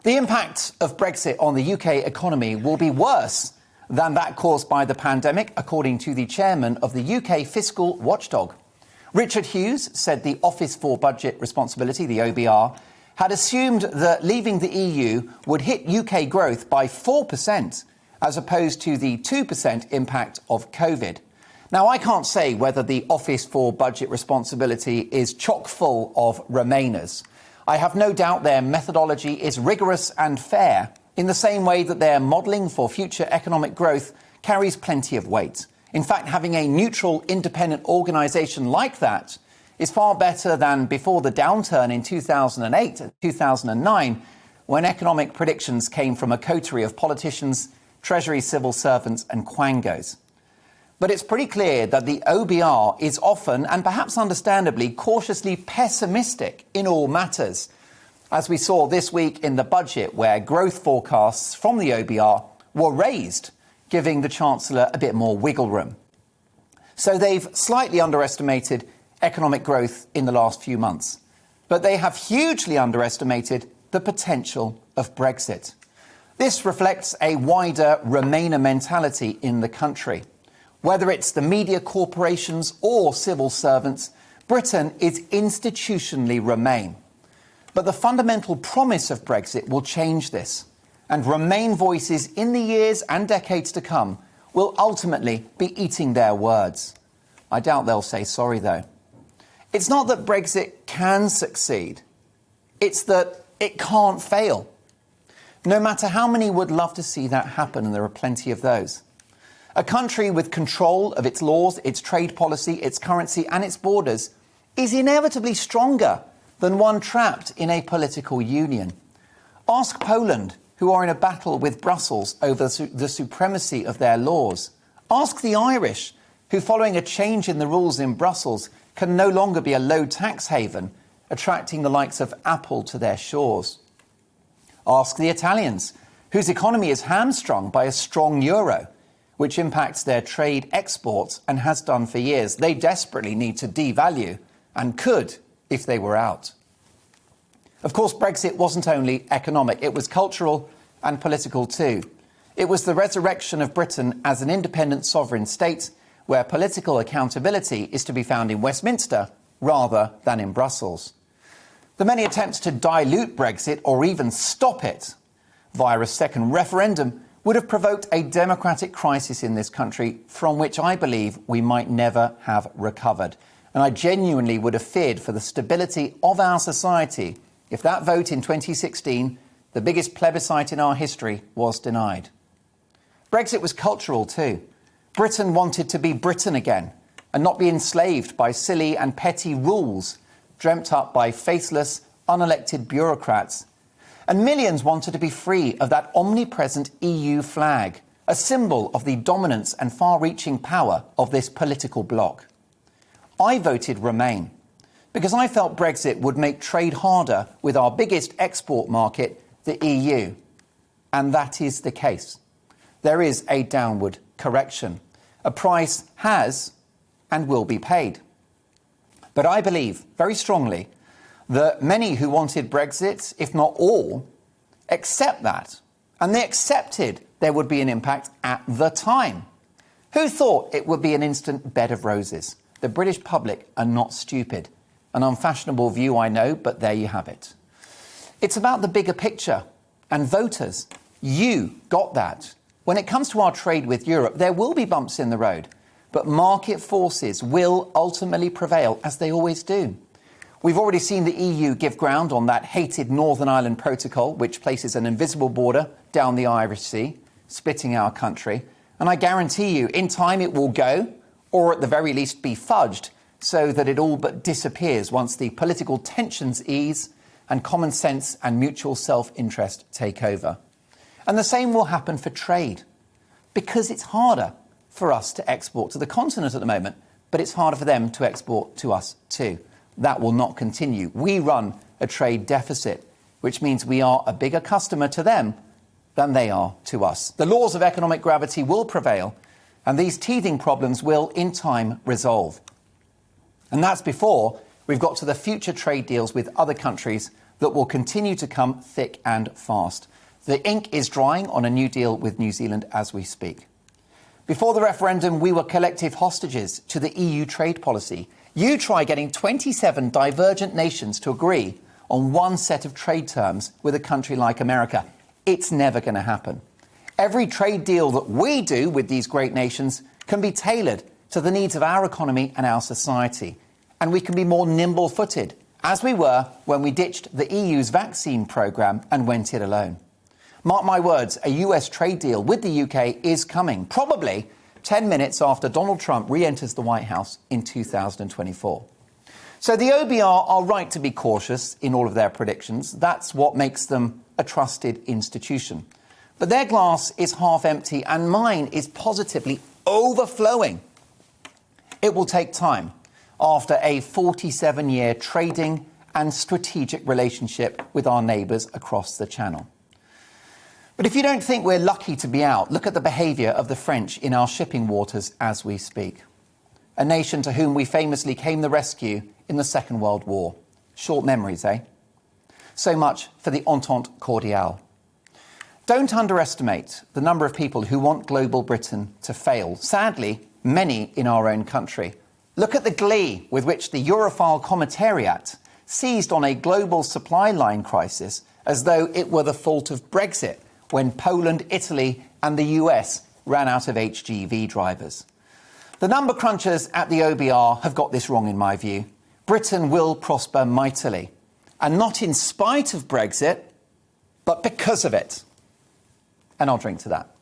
The impact of Brexit on the UK economy will be worse than that caused by the pandemic, according to the chairman of the UK fiscal watchdog. Richard Hughes said the Office for Budget Responsibility, the OBR, had assumed that leaving the EU would hit UK growth by 4%, as opposed to the 2% impact of COVID. Now, I can't say whether the Office for Budget Responsibility is chock full of Remainers. I have no doubt their methodology is rigorous and fair, in the same way that their modelling for future economic growth carries plenty of weight. In fact, having a neutral, independent organisation like that is far better than before the downturn in 2008 and 2009, when economic predictions came from a coterie of politicians, Treasury civil servants and quangos. But it's pretty clear that the OBR is often, and perhaps understandably, cautiously pessimistic in all matters, as we saw this week in the budget, where growth forecasts from the OBR were raised, giving the Chancellor a bit more wiggle room. So they've slightly underestimated economic growth in the last few months, but they have hugely underestimated the potential of Brexit. This reflects a wider Remainer mentality in the country. Whether it's the media corporations or civil servants, Britain is institutionally Remain. But the fundamental promise of Brexit will change this, and Remain voices in the years and decades to come will ultimately be eating their words. I doubt they'll say sorry, though. It's not that Brexit can succeed. It's that it can't fail. No matter how many would love to see that happen, and there are plenty of those. A country with control of its laws, its trade policy, its currency and its borders is inevitably stronger than one trapped in a political union. Ask Poland, who are in a battle with Brussels over the supremacy of their laws. Ask the Irish, who, following a change in the rules in Brussels, can no longer be a low tax haven, attracting the likes of Apple to their shores. Ask the Italians, whose economy is hamstrung by a strong euro, which impacts their trade exports and has done for years. They desperately need to devalue, and could if they were out. Of course, Brexit wasn't only economic, it was cultural and political too. It was the resurrection of Britain as an independent sovereign state, where political accountability is to be found in Westminster rather than in Brussels. The many attempts to dilute Brexit or even stop it via a second referendum would have provoked a democratic crisis in this country from which I believe we might never have recovered. And I genuinely would have feared for the stability of our society if that vote in 2016, the biggest plebiscite in our history, was denied. Brexit was cultural too. Britain wanted to be Britain again and not be enslaved by silly and petty rules dreamt up by faceless, unelected bureaucrats. And millions wanted to be free of that omnipresent EU flag, a symbol of the dominance and far-reaching power of this political bloc. I voted Remain because I felt Brexit would make trade harder with our biggest export market, the EU. And that is the case. There is a downward correction. A price has and will be paid. But I believe very strongly that many who wanted Brexit, if not all, accept that. And they accepted there would be an impact at the time. Who thought it would be an instant bed of roses? The British public are not stupid. An unfashionable view, I know, but there you have it. It's about the bigger picture. And voters, you got that. When it comes to our trade with Europe, there will be bumps in the road. But market forces will ultimately prevail, as they always do. We've already seen the EU give ground on that hated Northern Ireland Protocol, which places an invisible border down the Irish Sea, splitting our country. And I guarantee you, in time it will go, or at the very least be fudged, so that it all but disappears once the political tensions ease and common sense and mutual self-interest take over. And the same will happen for trade, because it's harder for us to export to the continent at the moment, but it's harder for them to export to us too. That will not continue. We run a trade deficit, which means we are a bigger customer to them than they are to us. The laws of economic gravity will prevail, and these teething problems will, in time, resolve. And that's before we've got to the future trade deals with other countries that will continue to come thick and fast. The ink is drying on a new deal with New Zealand as we speak. Before the referendum, we were collective hostages to the EU trade policy. You try getting 27 divergent nations to agree on one set of trade terms with a country like America. It's never going to happen. Every trade deal that we do with these great nations can be tailored to the needs of our economy and our society. And we can be more nimble-footed, as we were when we ditched the EU's vaccine programme and went it alone. Mark my words, a US trade deal with the UK is coming, probably 10 minutes after Donald Trump re-enters the White House in 2024. So the OBR are right to be cautious in all of their predictions. That's what makes them a trusted institution. But their glass is half empty and mine is positively overflowing. It will take time after a 47-year trading and strategic relationship with our neighbours across the Channel. But if you don't think we're lucky to be out, look at the behaviour of the French in our shipping waters as we speak. A nation to whom we famously came the rescue in the Second World War. Short memories, eh? So much for the Entente Cordiale. Don't underestimate the number of people who want global Britain to fail. Sadly, many in our own country. Look at the glee with which the Europhile Commentariat seized on a global supply line crisis as though it were the fault of Brexit, when Poland, Italy and the US ran out of HGV drivers. The number crunchers at the OBR have got this wrong in my view. Britain will prosper mightily. And not in spite of Brexit, but because of it. And I'll drink to that.